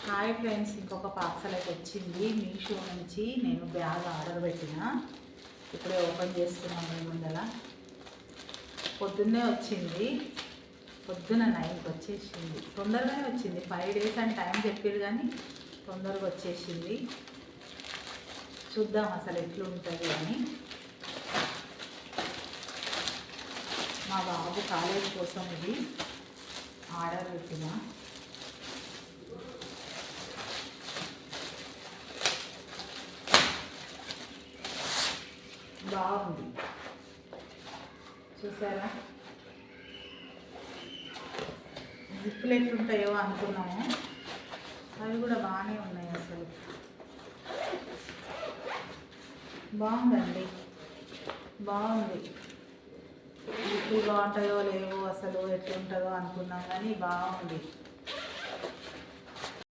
Hi friends, ఇంకొక parcel అయితే వచ్చింది మీషో నుంచి. నేను బ్యాగ్ ఆర్డర్ పెట్టిన, ఇప్పుడే ఓపెన్ చేస్తున్నాను. మీ ముందల పొద్దున్నే వచ్చింది, పొద్దున 9కి వచ్చేసింది. తొందరగానే వచ్చింది, 5 days అని టైం చెప్పారు కానీ తొందరగా వచ్చేసింది. చూద్దాం అసలు ఎట్లుంటుంది అని. మా బాబు కాలేజ్ కోసం ఇది ఆర్డర్ పెట్టిన. బాగుంది, చూసారా? జిప్పులు ఎట్లుంటాయో అనుకున్నాము, అవి కూడా బాగానే ఉన్నాయి. అసలు బాగుందండి, బాగుంది. జిప్పులు బాగుంటాయో లేవో, అసలు ఎట్లుంటుందో అనుకున్నాం కానీ బాగుంది.